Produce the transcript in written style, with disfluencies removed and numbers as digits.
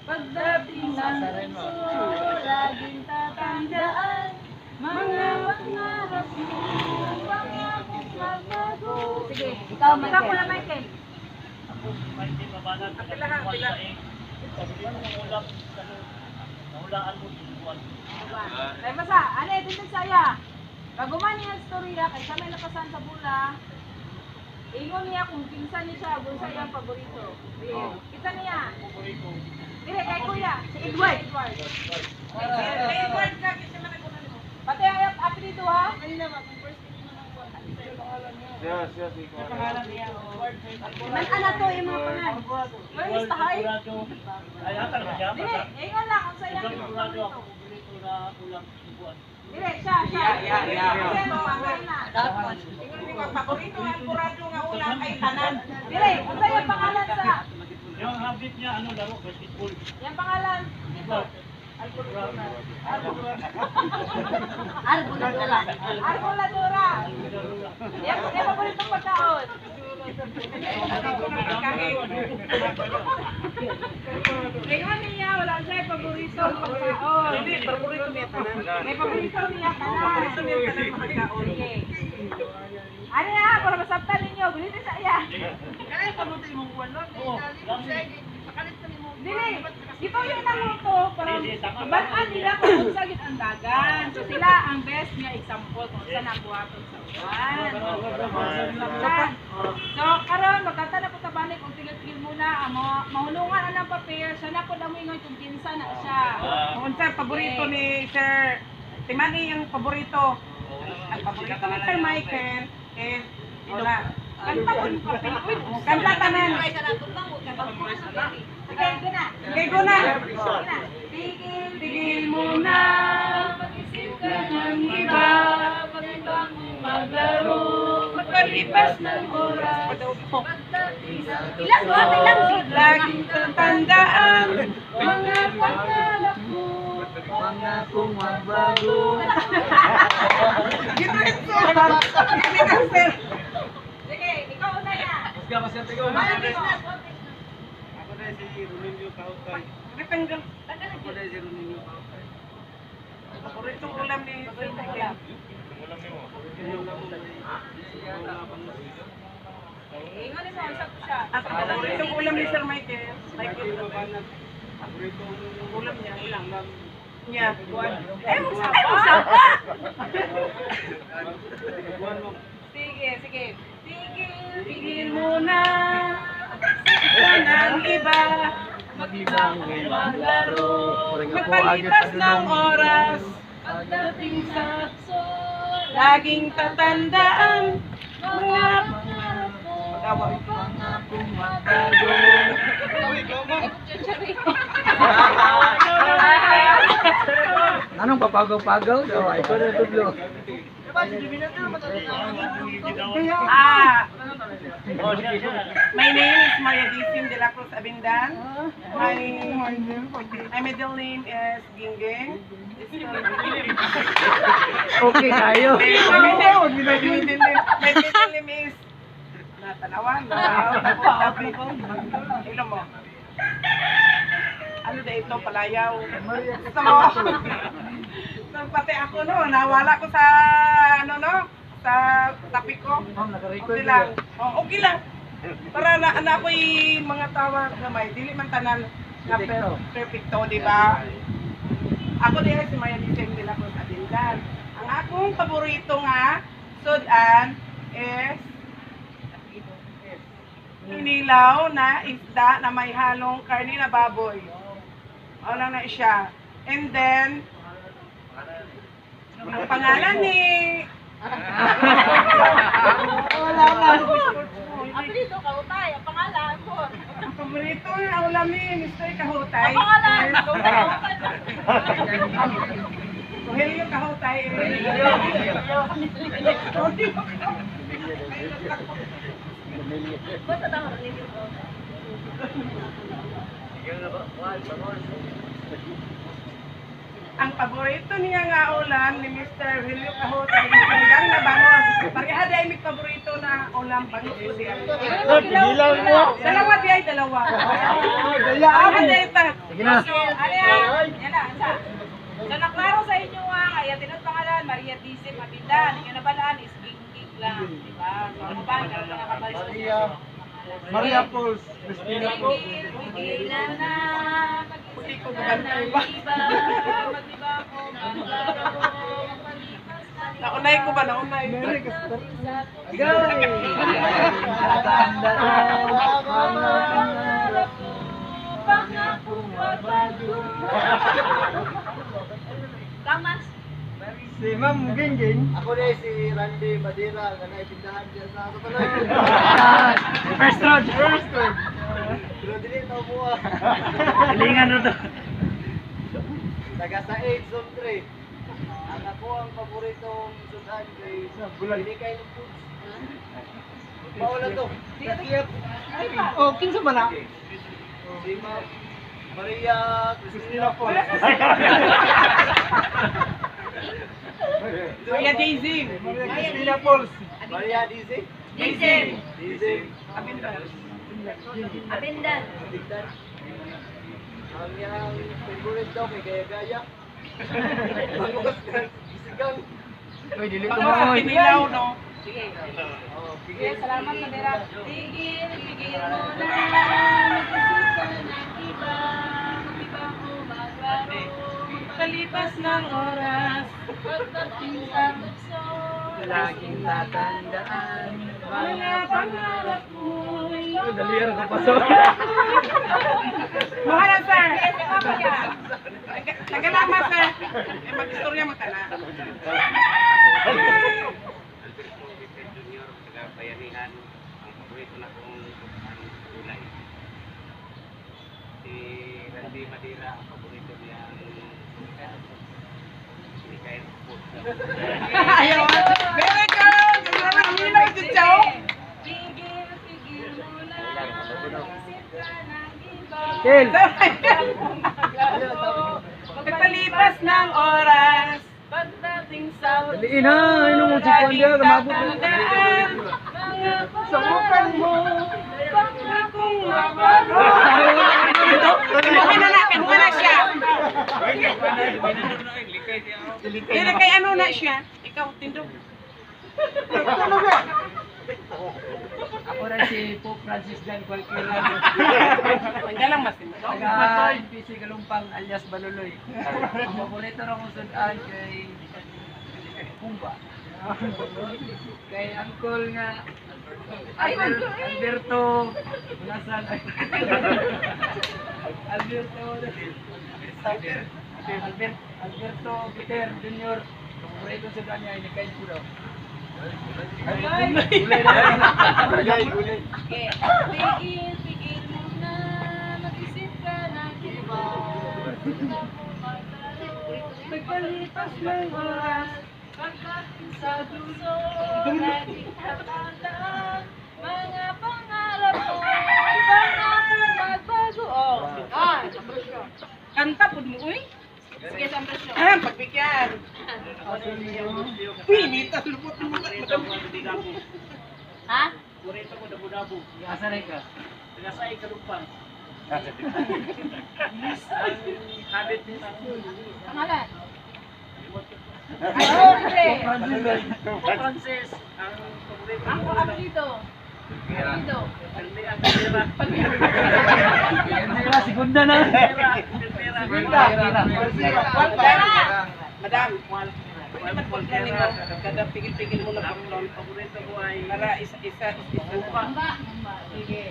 Pagdating ng puso, laging tatandaan mga pangarap mo, pangakong magbago. Sige, ikaw muna, Michael. Ako, hindi mabanat. Pila. Nahulaan mo buwan. Kaya basta, ano dito saya. Kaguman niya ang storya, kay sa may nakasan sa bula. Ingon niya kung pinsan niya siya, kung sa iyang paborito. Kita niya. Dire, kay kuya, si Edward. Kay Edward ka, kasi managunan mo. Pati ang api dito ha. Kanina ba, kung first name mo ng buwan. Pangalan niya. Man to, yung mga pangalan. Where is the high? Ay, atal ba siya? Dire, ingon lang, kung sa iyang Sigurado ako, paborito. paborito na ulam buwan. Dire, siya. Kasi ano, pangalan na. Paborito ang kurado nga ulang ay tanan. Dire, kung sa iyang pangalan sa... Yung habit niya, ano, laro, basketball. Yung pangalan dito. Arboladora. Yung paboritong pagkaon. Tingnan niya, wala siya yung paboritong pagkaon. Hindi, paborito niya tanan. May paborito niya tanan. Paborito niya tanan pagkaon. Okay. Ano ya, para masabtan ninyo, bilhin sa iya. Kaya paborito imong buwan no? Oo, Dili, ito yung namuto, parang bataan nila kung sa git ang dagan. So sila ang best nga example kung saan nakuha ko sa uwan. So karon magkanta na po tabani kung tigil muna ang mahulungan ang papel, siya na po damoy kung kinsa na siya. Unsa paborito ni Sir Timani yung paborito. Ang paborito ni Sir Michael is wala. Kanta po yung papel. Kanta tanan. Sige, guna. Kay Guna. Tigil muna, mag-isip ka ng iba, mag-ibang maglaro, magpalipas ng oras. Ilang ba? Laging tatandaan. Mga pangarap mo, Pangakong magbago. Gito ito. Gito sir. sige, ikaw na yan. Mas Business. Ako dahil si Ronilio Kautay. Repenggal. Ako dahil si Ronilio Kautay. Paborito ulam ni Sir Michael. Ingon mo, isa ko siya. At ang paborito ulam ni Sir Michael. Michael ulam niya. Ulam. Niya. Ay, musapa! Sige. Tigil muna. Yan ang iba. Mag-ibang maglaro. Magpalipas ng oras. Pagdating sa sol. Laging tatandaan. Mga pangarap mo. Pangakong magbago. Anong papagaw-pagaw? Daw, ay ko na tudlo. Ah, my name is Maria Disim de la Cruz Abindan. My middle name is Gingging. Okay tayo. My middle name is Natanawan. Ilo mo. Ano na ito, palayaw. Gusto mo? So, pati ako no, nawala ko sa sa topic ko. Okay lang. Oh, okay lang. Para na ako'y mga tawag gamay, dili man tanan na perfecto, di ba? Ako din si Maya Liceng de la Cruz Abindan. Ang akong paborito nga sudan is inilaw na isda na may halong karne na baboy. O lang na siya. And then, ang pangalan ni... Wala lang. Apelido, Kautay. Ang pangalan mo. Ang paborito ng ulam ni Mr. Kahutay. Ang pangalan. Kautay. Rogelio Kahutay. Basta daw, Ronilio. Ang paborito niya nga ulam ni Mr. Rogelio Kahutay is sinigang na bangos. Pareha dahil may paborito na ulam bangos ko siya. Pigilan mo. Dalawa di ay dalawa. dalawa. Daya, Ako ay. na ita. Sige na. Ano yan? Yan na, sa. So, naklaro sa inyo nga, kaya tinod pangalan, Maria Disip Abindan. Inyo na balaan is Ging lang, di ba? So, ano ba? Ikaw na nakabalis sa inyo. Maria Pauls, Christina po. Pigil na na, mag-isip ka na iba. Mag-iba ko, maglaro, magpalipas na iba. Naunay ko ba? Naunay. Pangako magbago. Kamas. Si Ma'am Gingging. Ako na si Randy Madira, nga naipindahan dyan sa ako tuloy. First round. First round. Pero dili ito mo ah. Hilingan na to. Taga sa 8 zone 3. Ang ako ang paboritong sudan kay Hindi kayo ng foods. Paula to. Oh, kinsa man na? Si Ma'am Maria Cristina po. Maria Daisy. Maria Christina Pauls. Maria Dizi. Diesel. Dizi. Abindan. Abindan. Tigdan. Ang yang favorite daw kay Gaya Gaya. Pangos na isigang. Uy, dili ko Pangos sa mo. Kinilaw, no? Sige. Oh, Sige, salamat Madera. Tigil, tigil mo na. Mag-isip ka ng iba. Mag-iba ko maglaro. Kalipas ng oras. Pagdating sa tukso. Laging tatandaan. Mga pangarap mo'y Dalihan ko paso. Mahal sir. Mamaya. Nagalama sir. Mag-istorya mo tala. Bayanihan ang paborito na kong gulay. Si Randy Madira, ang paborito niya hindi kayo food. Ayaw. Very good. Ang minaw dyan siya. Tigil, tigil mo na. Mag-isip ka ng iba. Kel. Pagpalipas ng oras. Pagdating sa Daliin ha. Inom mo si Kuanda. Kamabot. Tatandaan. mga Subukan mo. pangakong mabago. Kinuha na natin. Kinuha na siya. Hindi kay ano na siya. Ikaw, tindog. Ako rin si Pope Francis Jan Cualquiera. Tanggalang masin. Taga NPC Galumpang alias Baluloy. Ang paborito ng usudan kay Pumba. Kay Uncle nga Alberto Nasan Alberto Peter Jr. Paborito sa kanya ay nakain ko daw. Okay. Tigil, tigil mo na. Mag-isip ka ng iba. Pagpalipas ng oras. Pagdating sa dulo. Laging tatandaan. Mga pangarap mo. Pangako magbago. Oh. Ah, Kanta po mo, uy. sige, sa presyo. Ah, pagbigyan. Pinita, lupot mo. Ha? Paborito ko dabo-dabo. Asa rin ka? Tinasay kalumpang. Habit din ako. Pangalan? Francis, ang paborito Ako, ko ako dito. Dito. ang pera. Pera, segunda na. Madam, pwede man po mo. Kada pigil-pigil mo na paklon. Paborito ko ay Para isa-isa. Mamba. Sige.